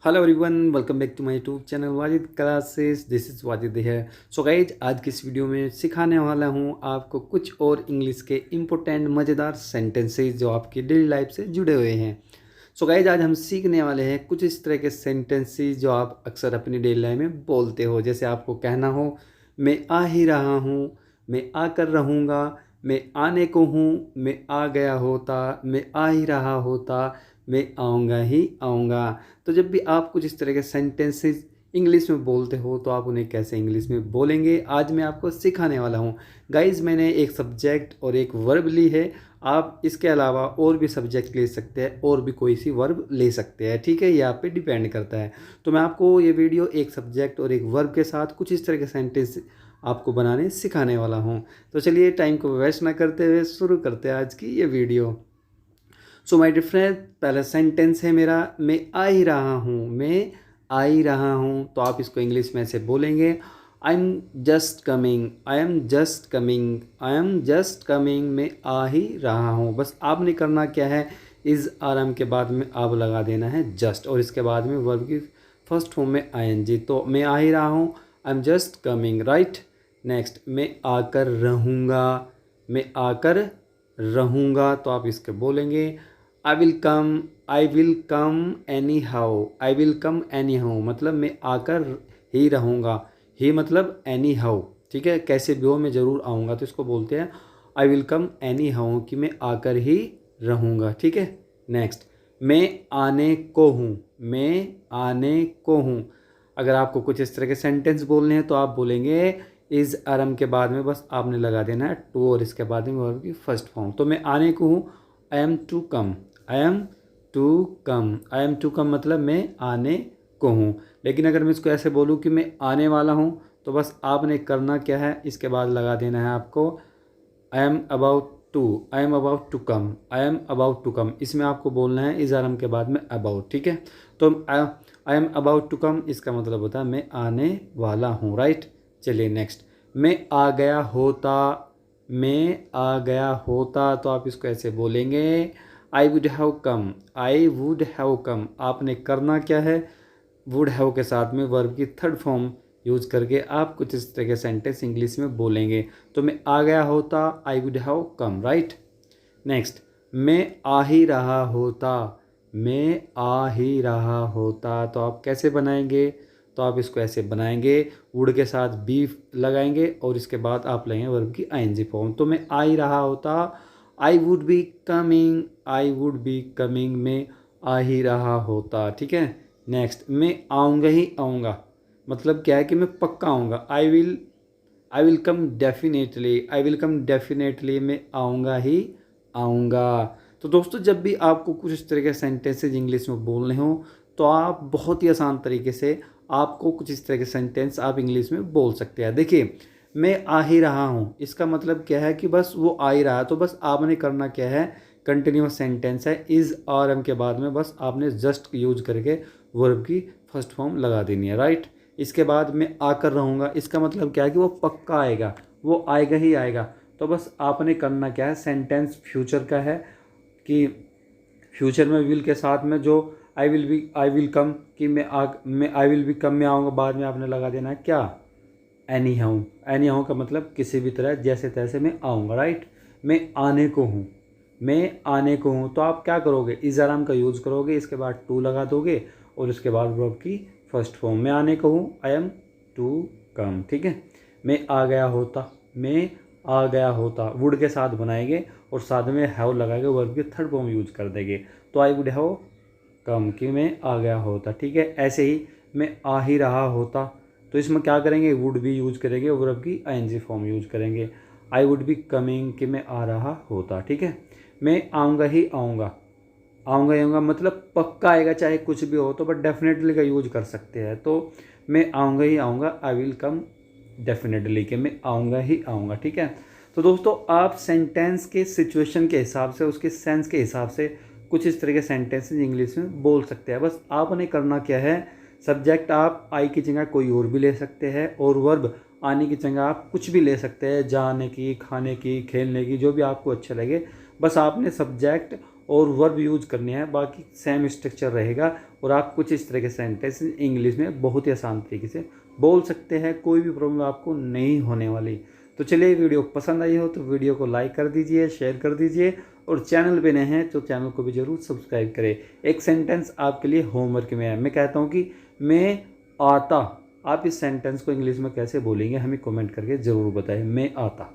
Hello everyone, welcome back to my YouTube channel Wajid classes. This is Wajid है। So guys, आज की इस video में सिखाने वाला हूँ आपको कुछ और इंग्लिश के इम्पोर्टेंट मज़ेदार सेंटेंसेस जो आपकी डेली लाइफ से जुड़े हुए हैं। सो गाइज, आज हम सीखने वाले हैं कुछ इस तरह के सेंटेंसेस जो आप अक्सर अपनी डेली लाइफ में बोलते हो। जैसे आपको कहना हो, मैं आ ही रहा हूँ, मैं आकर रहूँगा, मैं आने को हूँ, मैं आ गया होता, मैं आ ही रहा होता, मैं आऊँगा ही आऊँगा। तो जब भी आप कुछ इस तरह के सेंटेंसेस इंग्लिश में बोलते हो तो आप उन्हें कैसे इंग्लिश में बोलेंगे, आज मैं आपको सिखाने वाला हूँ। गाइज, मैंने एक सब्जेक्ट और एक वर्ब ली है। आप इसके अलावा और भी सब्जेक्ट ले सकते हैं और भी कोई सी वर्ब ले सकते हैं, ठीक है। ये आप पे डिपेंड करता है। तो मैं आपको ये वीडियो एक सब्जेक्ट और एक वर्ब के साथ कुछ इस तरह के सेंटेंस आपको बनाने सिखाने वाला हूँ। तो चलिए, टाइम को वेस्ट ना करते हुए शुरू करते हैं आज की ये video. So my dear friend, पहला सेंटेंस है मेरा, मैं आ ही रहा हूँ, मैं आ ही रहा हूँ। तो आप इसको इंग्लिश में ऐसे बोलेंगे, I am just coming, I am just coming, I am just coming, मैं आ ही रहा हूँ। बस आपने करना क्या है, इस आराम के बाद में आप लगा देना है जस्ट, और इसके बाद में वर्ब की फर्स्ट फॉर्म में आईएनजी। तो मैं आ ही रहा हूँ, I am just coming, right. Next, मैं आकर रहूँगा, मैं आकर रहूँगा। तो आप इसके बोलेंगे, I will come, I will come any how, I will come any how मतलब मैं आकर ही रहूँगा। ही मतलब एनी हाउ, ठीक है, कैसे भी हो मैं ज़रूर आऊँगा। तो इसको बोलते हैं I will come any how, कि मैं आकर ही रहूँगा, ठीक है। नेक्स्ट, मैं आने को हूँ, मैं आने को हूँ। अगर आपको कुछ इस तरह के सेंटेंस बोलने हैं तो आप बोलेंगे इस आरम के बाद में बस आपने लगा देना है टू, और इसके बाद में वर्ब की फर्स्ट फॉर्म। तो मैं आने को हूँ, I am to come, I am to come, I am to come मतलब मैं आने को हूँ। लेकिन अगर मैं इसको ऐसे बोलूँ कि मैं आने वाला हूँ, तो बस आपने करना क्या है, इसके बाद लगा देना है आपको I am about to, I am about to come, I am about to come. इसमें आपको बोलना है इस आरम के बाद में अबाउट, ठीक है। तो I am about to come इसका मतलब होता है मैं आने वाला हूँ, राइट। चलिए नेक्स्ट, मैं आ गया होता, मैं आ गया होता। तो आप इसको ऐसे बोलेंगे, I would have come, I would have come. आपने करना क्या है, वुड हैव के साथ में वर्ब की थर्ड फॉर्म यूज करके आप कुछ इस तरह के सेंटेंस इंग्लिश में बोलेंगे। तो मैं आ गया होता, I would have come, right. Next, मैं आ ही रहा होता, मैं आ ही रहा होता। तो आप कैसे बनाएंगे, तो आप इसको ऐसे बनाएंगे, वुड के साथ बी लगाएंगे और इसके बाद आप लेंगे वर्ब की आईएनजी फॉर्म। तो मैं आ ही रहा होता, I would be coming, I would be coming, मैं आ ही रहा होता, ठीक है। नेक्स्ट, मैं आऊँगा ही आऊँगा मतलब क्या है कि मैं पक्का आऊँगा। I will come definitely, I will come definitely, मैं आऊँगा ही आऊँगा। तो दोस्तों, जब भी आपको कुछ इस तरह के सेंटेंसेज इंग्लिश में बोलने हो तो आप बहुत ही आसान तरीके से आपको कुछ इस तरह के सेंटेंस आप इंग्लिश में बोल सकते हैं। देखिए, मैं आ ही रहा हूँ, इसका मतलब क्या है कि बस वो आ ही रहा है। तो बस आपने करना क्या है, कंटिन्यूस सेंटेंस है, इज और एम के बाद में बस आपने जस्ट यूज करके वर्ब की फर्स्ट फॉर्म लगा देनी है, राइट। इसके बाद मैं आकर रहूँगा, इसका मतलब क्या है कि वो पक्का आएगा, वो आएगा ही आएगा। तो बस आपने करना क्या है, सेंटेंस फ्यूचर का है कि फ्यूचर में विल के साथ में जो आई विल कम, कि मैं आई विल बी कम में आऊँगा, बाद में आपने लगा देना है क्या, एनी हाउ। एनी हाउ का मतलब किसी भी तरह जैसे तैसे मैं आऊँगा, राइट। मैं आने को हूँ, मैं आने को हूँ। तो आप क्या करोगे, इस आराम का यूज़ करोगे, इसके बाद टू लगा दोगे और उसके बाद वर्ब की फर्स्ट फॉर्म। मैं आने को हूँ, आई एम टू कम, ठीक है। मैं आ गया होता, मैं आ गया होता, वुड के साथ बनाएंगे और साथ में हैव लगाएंगे, वर्ब की थर्ड फॉर्म यूज कर देंगे। तो आई वुड हैव कम, कि मैं आ गया होता, ठीक है। ऐसे ही मैं आ ही रहा होता, तो इसमें क्या करेंगे, वुड भी यूज करेंगे, वर्ब की आईएनजी फॉर्म यूज करेंगे। आई वुड बी कमिंग, कि मैं आ रहा होता, ठीक है। मैं आऊँगा ही आऊँगा, आऊँगा ही आऊँगा मतलब पक्का आएगा, चाहे कुछ भी हो। तो बट डेफिनेटली का यूज कर सकते हैं। तो मैं आऊँगा ही आऊँगा, आई विल कम डेफिनेटली, कि मैं आऊँगा ही आऊँगा, ठीक है। तो दोस्तों, आप सेंटेंस के सिचुएशन के हिसाब से, उसके सेंस के हिसाब से कुछ इस तरह के सेंटेंसेस इंग्लिश में बोल सकते हैं। बस आपने करना क्या है, सब्जेक्ट आप आई की जगह कोई और भी ले सकते हैं और वर्ब आने की जगह आप कुछ भी ले सकते हैं, जाने की, खाने की, खेलने की, जो भी आपको अच्छा लगे। बस आपने सब्जेक्ट और वर्ब यूज करने हैं, बाकी सेम स्ट्रक्चर रहेगा और आप कुछ इस तरह के सेंटेंस इंग्लिश में बहुत ही आसान तरीके से बोल सकते हैं। कोई भी प्रॉब्लम आपको नहीं होने वाली। तो चलिए, वीडियो पसंद आई हो तो वीडियो को लाइक कर दीजिए, शेयर कर दीजिए और चैनल पे नए हैं तो चैनल को भी ज़रूर सब्सक्राइब करें। एक सेंटेंस आपके लिए होमवर्क में है। मैं कहता हूँ कि मैं आता, आप इस सेंटेंस को इंग्लिश में कैसे बोलेंगे हमें कमेंट करके ज़रूर बताएं। मैं आता।